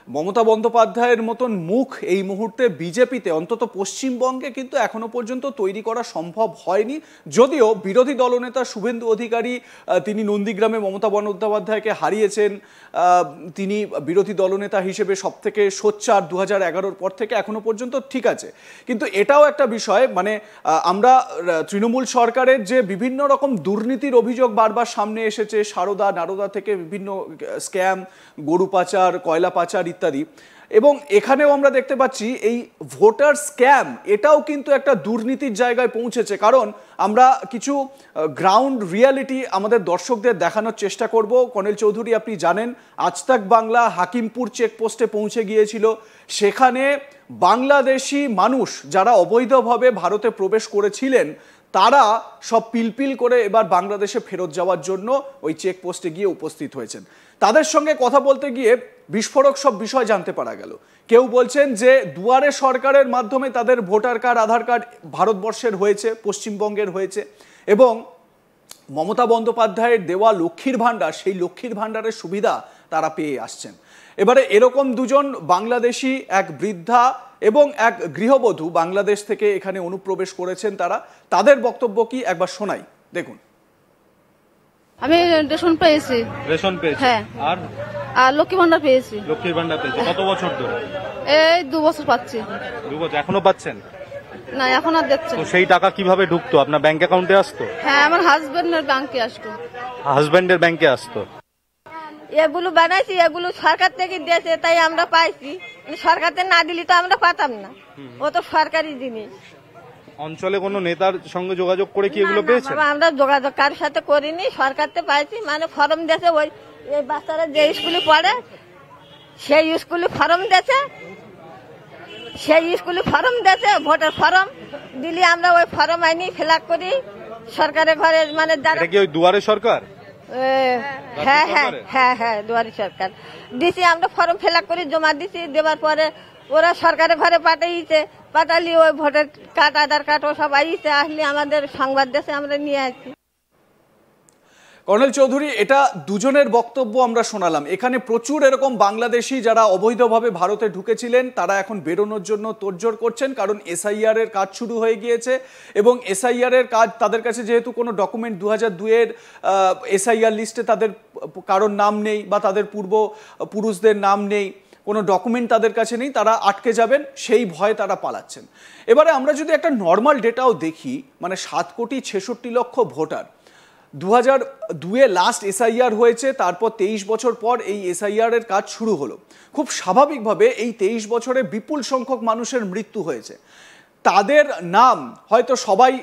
মমতা বন্দ্যোপাধ্যায়ের মতন মুখ এই মুহূর্তে বিজেপিতে অন্তত পশ্চিমবঙ্গে কিন্তু এখনো পর্যন্ত তৈরি করা সম্ভব হয়নি। যদিও বিরোধী দলনেতা শুভেন্দু অধিকারী তিনি নন্দীগ্রামে মমতা বন্দ্যোপাধ্যায়কে হারিয়েছেন, তিনি বিরোধী দলনেতা হিসেবে সবথেকে সোচ্চার 2011-র পর থেকে এখনো পর্যন্ত, ঠিক আছে। কিন্তু এটাও একটা বিষয়, মানে আমরা তৃণমূল সরকারের যে বিভিন্ন রকম দুর্নীতির অভিযোগ বারবার সামনে এসেছে, সারদা নারদা থেকে বিভিন্ন স্ক্যাম, গরু পাচার, কয়লা পাচার ইত্যাদি, এবং এখানেও আমরা দেখতে পাচ্ছি এই ভোটার স্ক্যাম এটাও কিন্তু একটা দুর্নীতির জায়গায় পৌঁছেছে। কারণ আমরা কিছু গ্রাউন্ড রিয়ালিটি আমাদের দর্শকদের দেখানোর চেষ্টা করব। কর্নেল চৌধুরী, আপনি জানেন আজ তাক বাংলা হাকিমপুর চেকপোস্টে পৌঁছে গিয়েছিল। সেখানে বাংলাদেশি মানুষ যারা অবৈধভাবে ভারতে প্রবেশ করেছিলেন তারা সব পিলপিল করে এবার বাংলাদেশে ফেরত যাওয়ার জন্য ওই চেকপোস্টে গিয়ে উপস্থিত হয়েছেন। তাদের সঙ্গে কথা বলতে গিয়ে বিস্ফোরক সব বিষয় জানতে পারা গেল। কেউ বলছেন যে দুয়ারে সরকারের মাধ্যমে তাদের ভোটার কার্ড, আধার কার্ড ভারতবর্ষের হয়েছে, পশ্চিমবঙ্গের হয়েছে, এবং মমতা বন্দ্যোপাধ্যায়ের দেওয়া লক্ষ্মীর ভাণ্ডার, সেই লক্ষ্মীর ভাণ্ডারের সুবিধা তারা পেয়ে আসছেন। এবারে এরকম দুজন বাংলাদেশি, এক বৃদ্ধা এবং এক গৃহবধূ বাংলাদেশ থেকে এখানে অনুপ্রবেশ করেছেন। তাদের বক্তব্য কি একবার শোনাই, দেখুন। আমি রেশন পেয়েছি। রেশন পেয়েছি, হ্যাঁ। আর লক্ষ্মী ভান্ডার পেয়েছি। লক্ষ্মীর ভান্ডার পেয়েছি কত বছর ধরে? এই 2 বছর পাচ্ছি। 2 বছর এখনো পাচ্ছেন? না, এখন আর দেখছে। তো সেই টাকা কিভাবে ঢুকতো? আপনার ব্যাংক অ্যাকাউন্টে আসতো? হ্যাঁ, আমার হাজবেন্ডের ব্যাংকে আসতো। হাজবেন্ডের ব্যাংকে আসতো? এগুলো বানাইছি, এগুলো সরকার থেকে দিয়েছে, তাই আমরা পাইছি। সরকার থেকে না দিলে তো আমরা পাতাম না, ও তো সরকারি জিনিস। অঞ্চলে কোনো নেতার সঙ্গে যোগাযোগ করে কি এগুলো পেয়েছেন? আমরা যোগাযোগ কারোর সাথে করিনি, সরকার থেকে পাইছি। মানে ফর্ম দিয়েছে, ওই এই বাচ্চারা যে স্কুলে পড়ে সেই স্কুলে ফর্ম দিয়েছে, ভোটার ফর্ম দিলি আমরা ওই ফর্ম আইনি ফিল আপ করি সরকারের ঘরে। মানে এটা কি ওই দুয়ারে সরকার? হ্যাঁ হ্যাঁ হ্যাঁ হ্যাঁ, দুয়ারে সরকার দিছি। আমরা ফর্ম ফিল আপ করে জমা দিছি, দেওয়ার পরে ওরা সরকারের ঘরে পাঠালি ওই ভোটার কার্ড, আধার কার্ড ও সব আইছে, আসলে আমাদের সংবাদ দেশে আমরা নিয়ে আসছি। কর্নেল চৌধুরী, এটা দুজনের বক্তব্য আমরা শোনালাম। এখানে প্রচুর এরকম বাংলাদেশি যারা অবৈধভাবে ভারতে ঢুকেছিলেন তারা এখন বেরোনোর জন্য তোড়জোড় করছেন, কারণ এসআইআর এর কাজ শুরু হয়ে গিয়েছে, এবং এসআইআর এর কাজ তাদের কাছে যেহেতু কোনো ডকুমেন্ট 2002-এর এসআইআর লিস্টে তাদের কারোর নাম নেই বা তাদের পূর্বপুরুষদের নাম নেই, কোনো ডকুমেন্ট তাদের কাছে নেই, তারা আটকে যাবেন, সেই ভয়ে তারা পালাচ্ছেন। এবারে আমরা যদি একটা নর্মাল ডেটাও দেখি, মানে 7,66,00,000 ভোটার, 2002-এ লাস্ট এসআইআর হয়েছে, তারপর 23 বছর পর এই এসআইআর এর কাজ শুরু হলো। খুব স্বাভাবিকভাবে এই 23 বছরে বিপুল সংখ্যক মানুষের মৃত্যু হয়েছে। তাদের নাম হয়তো সবাই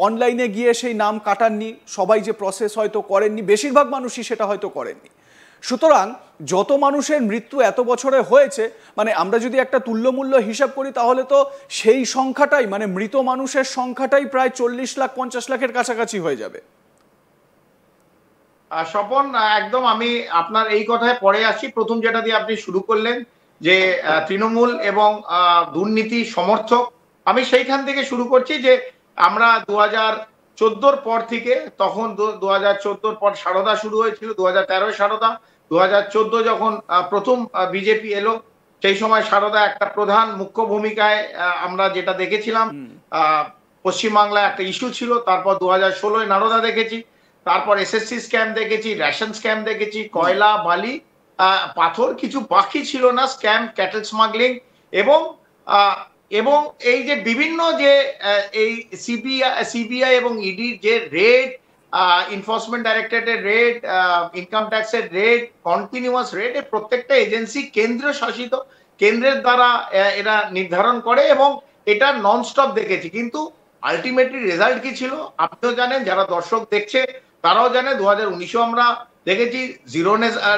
অনলাইনে গিয়ে সেই নাম কাটাননি, সবাই যে প্রসেস হয়তো করেননি, বেশিরভাগ মানুষই সেটা হয়তো করেননি। সুতরাং যত মানুষের মৃত্যু এত বছরে হয়েছে, মানে আমরা যদি একটা তুল্যমূল্য হিসাব করি তাহলে তো সেই সংখ্যাটাই, মানে মৃত মানুষের সংখ্যাটাই প্রায় 40 লাখ 50 লাখের কাছাকাছি হয়ে যাবে। স্বপন, একদম আমি আপনার এই কথায় পরে আসি। প্রথম যেটা দিয়ে আপনি শুরু করলেন যে তৃণমূল এবং দুর্নীতি সমর্থক, আমি সেইখান থেকে শুরু করছি যে আমরা 2014-র পর থেকে, তখন 2014-র পর সারদা শুরু হয়েছিল, 2013-এ সারদা, 2014 যখন প্রথম বিজেপি এলো, সেই সময় সারদা একটা প্রধান মুখ্য ভূমিকায় আমরা যেটা দেখেছিলাম। পশ্চিমবাংলায় একটা ইস্যু ছিল। তারপর 2016-এ নারদা দেখেছি, তারপর এসএসসি স্ক্যাম দেখেছি, রেশন স্ক্যাম দেখেছি, কয়লা, বালি, পাথর, কিছু বাকি ছিল না, স্ক্যাম, ক্যাটেল স্মাগলিং, এবং এই যে বিভিন্ন যে এই সিবিআই এবং ইডির যে রেড, এনফোর্সমেন্ট ডাইরেক্টরেটের রেড, ইনকাম ট্যাক্সের রেড, কন্টিনিউয়াস রেড, এই প্রত্যেকটা এজেন্সি কেন্দ্রীয় শাসিত, কেন্দ্রের দ্বারা এরা নির্ধারণ করে, এবং এটা নন স্টপ দেখেছি। কিন্তু আলটিমেটলি রেজাল্ট কি ছিল আপনিও জানেন, যারা দর্শক দেখছে তারাও জানে। 2019-এও আমরা দেখেছি জিরো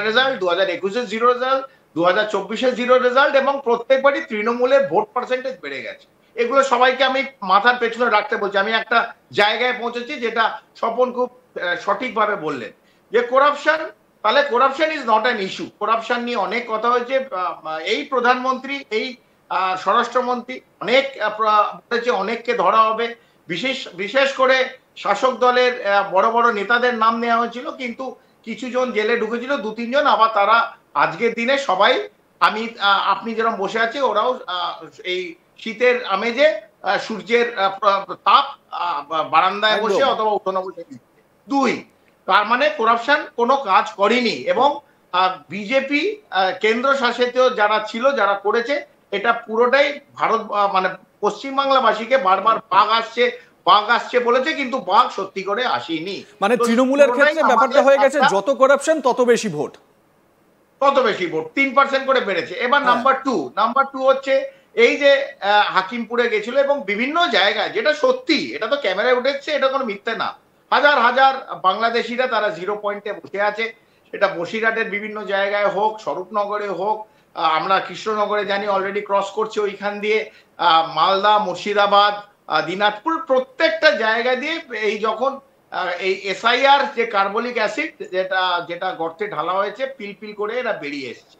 রেজাল্ট, 2021-এ জিরো রেজাল্ট, 2024-এ জিরো রেজাল্ট, এবং প্রত্যেকবারই তৃণমূলের ভোট পার্সেন্টেজ বেড়ে গেছে। এগুলো সবাইকে আমি মাথার পেছনে রাখতে বলছি। আমি একটা জায়গায় পৌঁছেছি যেটা স্বপন খুব সঠিকভাবে বললেন, যে করাপশন, তাহলে corruption is not an issue. Corruption নিয়ে অনেক কথা হয়েছে, এই প্রধানমন্ত্রী, এই স্বরাষ্ট্রমন্ত্রী অনেক বলেছে অনেককে ধরা হবে, বিশেষ করে শাসক দলের বড় বড় নেতাদের নাম নেওয়া হয়েছিল, কিন্তু কিছু জন জেলে ঢুকেছিল, 2-3 জন, আবার তারা আজকের দিনে সবাই আমি আপনি যেরকম বসে আছে ওরাও এই শীতের আমেজে সূর্যের তাপ বারান্দায় একদম। বসে অথবা উঠোনে বসে দিচ্ছে। দুই, তার মানে করাপশন কোনো কাজ করেনি এবং বিজেপি কেন্দ্র শাসিত যারা ছিল, যারা করেছে, এটা পুরোটাই ভারত মানে পশ্চিমবাংলাবাসীকে বারবার বাঘ আসছে বলেছে, কিন্তু বাঘ সত্যি করে আসেনি। মানে তো তৃণমূলের পুরোটাই ক্ষেত্রে ব্যাপারটা আমাদের হয়ে গেছে একটা যত করাপশন তত বেশি ভোট। কত বেশি ভোট, 3% করে বেড়েছে। এবার নাম্বার টু হচ্ছে এই যে হাকিমপুরে গেছিল এবং বিভিন্ন জায়গায়, যেটা সত্যি, এটা তো ক্যামেরায় উঠেছে, এটা কোনো মিথ্যে না, হাজার হাজার বাংলাদেশিরা তারা 0 পয়েন্টে বসে আছে। সেটা বসিরহাটের বিভিন্ন জায়গায় হোক, স্বরূপনগরে হোক, আমরা কৃষ্ণনগরে জানি অলরেডি ক্রস করছে ওইখান দিয়ে, মালদা, মুর্শিদাবাদ, দিনাজপুর, প্রত্যেকটা জায়গা দিয়ে এই যখন এই এসআইআর যে কার্বলিক অ্যাসিড যেটা গর্তে ঢালা হয়েছে, পিল করে এরা বেরিয়ে এসছে।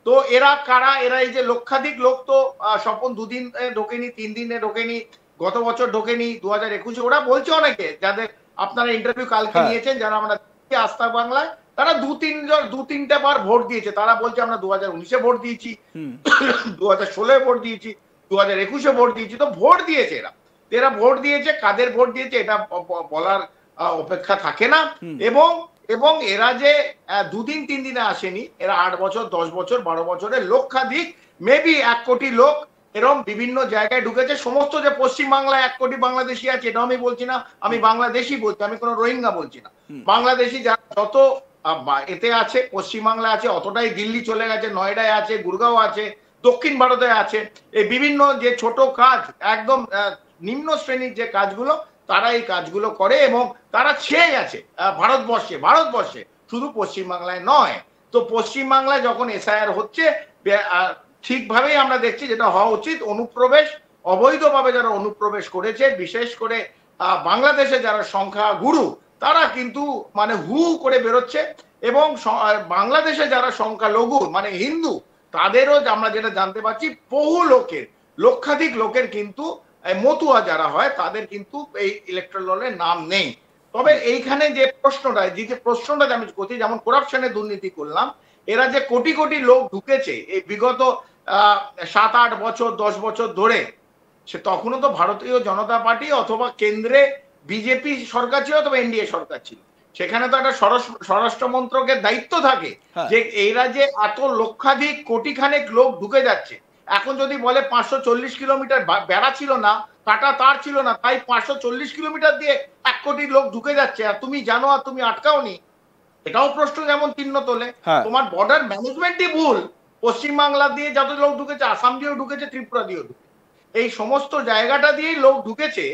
তো এরা কারা? এরা এই যে লক্ষাধিক লোক তো স্বপন 2 দিন ঢোকেনি, 3 দিনে ঢোকেনি, গত বছর ঢোকেনি, 2021 ওরা বলছে অনেকে, যাদের আপনারা ইন্টারভিউ কালকে নিয়েছেন, যারা আমরা আস্থা বাংলায়, তারা 2-3টা বার ভোট দিয়েছে। তারা বলছে আমরা 2019-এ ভোট দিয়েছি, 2016-এ ভোট দিয়েছি, 2021-এ ভোট দিয়েছি। তো ভোট দিয়েছে এরা ভোট দিয়েছে, কাদের ভোট দিয়েছে এটা বলার অপেক্ষা থাকে না। এবং এরা যে 2 দিন 3 দিনে আসেনি, এরা 8 বছর, 10 বছর, 12 বছরের লক্ষাধিক, মেবি 1 কোটি লোক এরকম বিভিন্ন জায়গায় ঢুকেছে। সমস্ত যে পশ্চিমবাংলায় 1 কোটি বাংলাদেশি আছে এটা আমি বলছি না, আমি বাংলাদেশি বলছি, আমি কোনো রোহিঙ্গা বলছি না। বাংলাদেশি যত এতে আছে, পশ্চিমবাংলায় আছে, অতটাই দিল্লি চলে গেছে, নয়ডায় আছে, গুরগাঁও আছে, দক্ষিণ ভারতে আছে। এই বিভিন্ন যে ছোট কাজ, একদম নিম্ন শ্রেণীর যে কাজগুলো, তারা এই কাজগুলো করে এবং তারা ছেয়ে গেছে ভারতবর্ষে, শুধু পশ্চিমবাংলায় নয়। তো পশ্চিমবাংলায় যখন এসআইআর হচ্ছে, ঠিকভাবেই আমরা দেখছি যেটা হওয়া উচিত, অনুপ্রবেশ, অবৈধভাবে যারা অনুপ্রবেশ করেছে, বিশেষ করে বাংলাদেশে যারা সংখ্যা গুরু, তারা কিন্তু মানে হু করে বেরোচ্ছে এবং বাংলাদেশে যারা সংখ্যালঘু মানে হিন্দু, তাদেরও আমরা যেটা জানতে পারছি, বহু লক্ষাধিক লোকের কিন্তু মতুয়া যারা হয়, তাদের কিন্তু এই ইলেকট্রাল রোলে নাম নেই। তবে এইখানে যে প্রশ্নটা আমি করছি, যেমন করাপশনের দুর্নীতি করলাম, এরা যে কোটি কোটি লোক ঢুকেছে এই বিগত 7-8 বছর, 10 বছর ধরে, সে তখনও তো ভারতীয় জনতা পার্টি অথবা কেন্দ্রে বিজেপি সরকার ছিল অথবা এনডিএ সরকার ছিল, সেখানে তো একটা স্বরাষ্ট্র মন্ত্রকের দায়িত্ব থাকে যে এরা যে এত লক্ষাধিক কোটিখানেক লোক ঢুকে যাচ্ছে। এখন যদি বলে 540 কিলোমিটার বেড়া ছিল না, কাটা তার ছিল না, তাই 540 কিলোমিটার দিয়ে 1 কোটি লোক ঢুকে যাচ্ছে, আর তুমি জানো আর তুমি আটকাওনি, এটাও প্রশ্ন যেমন চিহ্ন তোলে। তোমার বর্ডার ম্যানেজমেন্টই ভুল। পশ্চিমবাংলা দিয়ে যত লোক ঢুকেছে, আসাম দিয়েও ঢুকেছে, ত্রিপুরা দিয়েও ঢুকেছে, এই সমস্ত জায়গাটা দিয়েই লোক ঢুকেছে।